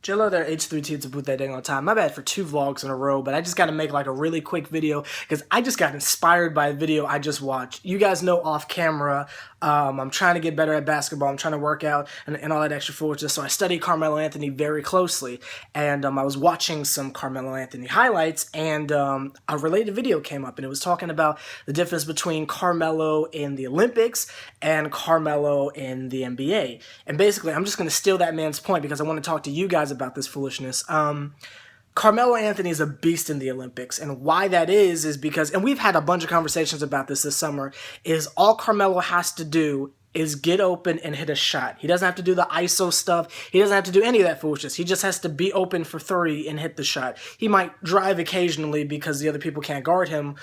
Jello there, H3T to put that dang on time. My bad for 2 vlogs in a row, but I just got to make like a really quick video because I just got inspired by a video I just watched. You guys know off camera, I'm trying to get better at basketball. I'm trying to work out and all that extra foolishness. So I study Carmelo Anthony very closely, and I was watching some Carmelo Anthony highlights, and a related video came up, and it was talking about the difference between Carmelo in the Olympics and Carmelo in the NBA. And basically, I'm just going to steal that man's point because I want to talk to you guys about this foolishness. Carmelo Anthony is a beast in the Olympics, and why that is because, and we've had a bunch of conversations about this summer, is all Carmelo has to do is get open and hit a shot. He doesn't have to do the ISO stuff. He doesn't have to do any of that foolishness. He just has to be open for 3 and hit the shot. He might drive occasionally because the other people can't guard him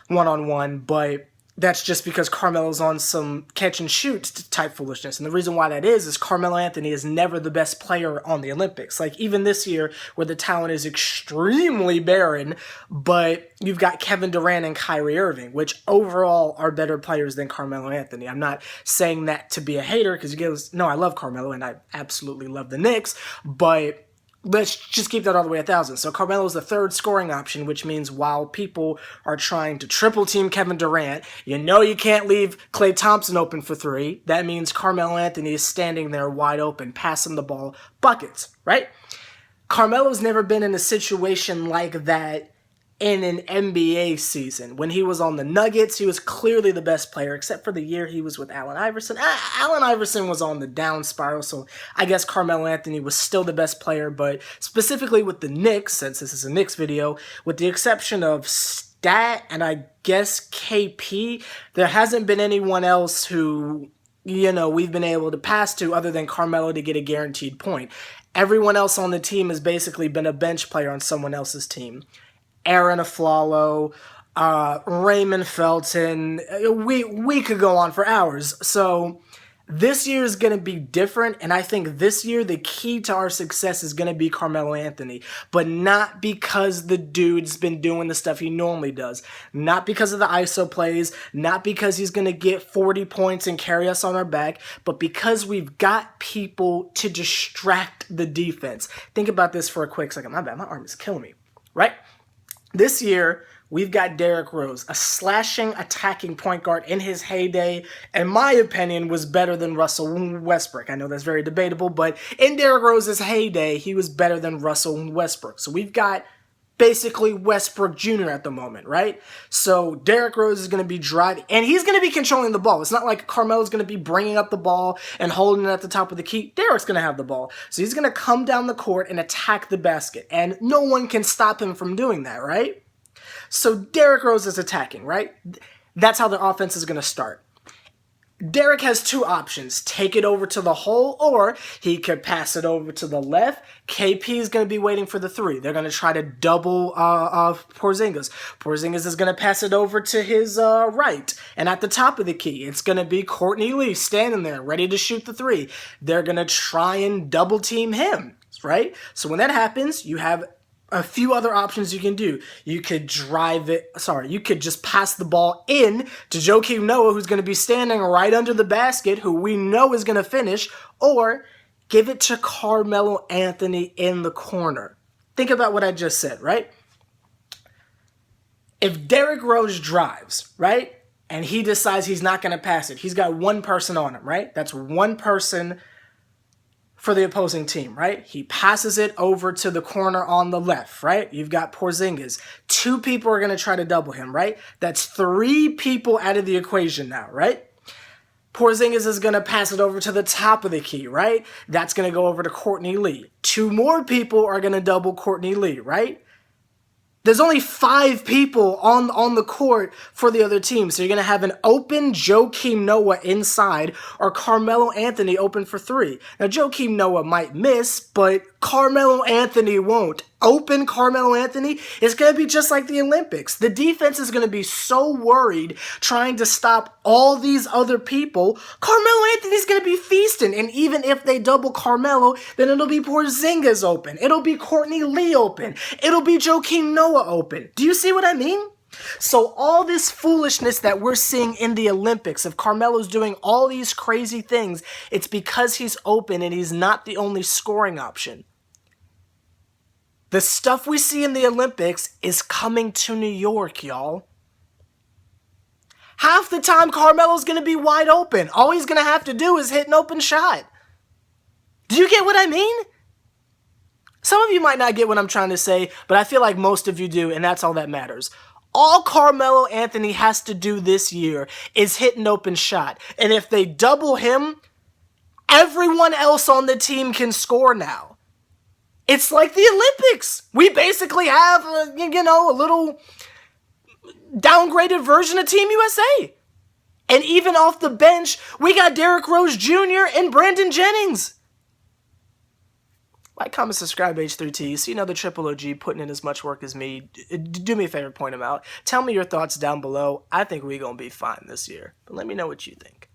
one-on-one, but that's just because Carmelo's on some catch-and-shoot type foolishness. And the reason why that is Carmelo Anthony is never the best player on the Olympics. Like, even this year, where the talent is extremely barren, but you've got Kevin Durant and Kyrie Irving, which overall are better players than Carmelo Anthony. I'm not saying that to be a hater, because you guys know I love Carmelo, and I absolutely love the Knicks, but let's just keep that all the way 1,000. So Carmelo is the 3rd scoring option, which means while people are trying to triple team Kevin Durant, you know you can't leave Klay Thompson open for 3. That means Carmelo Anthony is standing there wide open, passing the ball, buckets, right? Carmelo's never been in a situation like that in an NBA season. When he was on the Nuggets, he was clearly the best player, except for the year he was with Allen Iverson. Allen Iverson was on the down spiral, so I guess Carmelo Anthony was still the best player, but specifically with the Knicks, since this is a Knicks video, with the exception of Stat and I guess KP, there hasn't been anyone else who, you know, we've been able to pass to other than Carmelo to get a guaranteed point. Everyone else on the team has basically been a bench player on someone else's team. Aaron Aflalo, Raymond Felton, we could go on for hours. So this year is going to be different, and I think this year the key to our success is going to be Carmelo Anthony, but not because the dude's been doing the stuff he normally does, not because of the ISO plays, not because he's going to get 40 points and carry us on our back, but because we've got people to distract the defense. Think about this for a quick second. My bad, my arm is killing me, right? This year, we've got Derrick Rose, a slashing, attacking point guard in his heyday, in my opinion, was better than Russell Westbrook. I know that's very debatable, but in Derrick Rose's heyday, he was better than Russell Westbrook. So we've got basically Westbrook Jr. at the moment, right? So Derrick Rose is going to be driving, and he's going to be controlling the ball. It's not like Carmelo's going to be bringing up the ball and holding it at the top of the key. Derrick's going to have the ball. So he's going to come down the court and attack the basket, and no one can stop him from doing that, right? So Derrick Rose is attacking, right? That's how the offense is going to start. Derrick has 2 options. Take it over to the hole, or he could pass it over to the left. KP is going to be waiting for the 3. They're going to try to double Porzingis. Porzingis is going to pass it over to his right. And at the top of the key, it's going to be Courtney Lee standing there, ready to shoot the 3. They're going to try and double team him, right? So when that happens, you have a few other options you can do. You could you could just pass the ball in to Joakim Noah, who's going to be standing right under the basket, who we know is going to finish, or give it to Carmelo Anthony in the corner. Think about what I just said, right? If Derrick Rose drives, right, and he decides he's not going to pass it, he's got 1 person on him, right? That's 1 person for the opposing team, right? He passes it over to the corner on the left, right? You've got Porzingis. 2 people are going to try to double him, right? That's 3 people out of the equation now, right? Porzingis is going to pass it over to the top of the key, right? That's going to go over to Courtney Lee. 2 more people are going to double Courtney Lee, right? There's only 5 people on the court for the other team. So you're going to have an open Joakim Noah inside, or Carmelo Anthony open for 3. Now, Joakim Noah might miss, but Carmelo Anthony won't. Open Carmelo Anthony is going to be just like the Olympics. The defense is going to be so worried trying to stop all these other people. Carmelo Anthony's going to be feasting. And even if they double Carmelo, then it'll be Porzingis open. It'll be Courtney Lee open. It'll be Joakim Noah open. Do you see what I mean? So all this foolishness that we're seeing in the Olympics, of Carmelo's doing all these crazy things, it's because he's open and he's not the only scoring option. The stuff we see in the Olympics is coming to New York, y'all. Half the time, Carmelo's going to be wide open. All he's going to have to do is hit an open shot. Do you get what I mean? Some of you might not get what I'm trying to say, but I feel like most of you do, and that's all that matters. All Carmelo Anthony has to do this year is hit an open shot. And if they double him, everyone else on the team can score now. It's like the Olympics. We basically have, a little downgraded version of Team USA. And even off the bench, we got Derrick Rose Jr. and Brandon Jennings. Like, comment, subscribe, H3T. See another Triple OG putting in as much work as me. Do me a favor, point them out. Tell me your thoughts down below. I think we're going to be fine this year. But let me know what you think.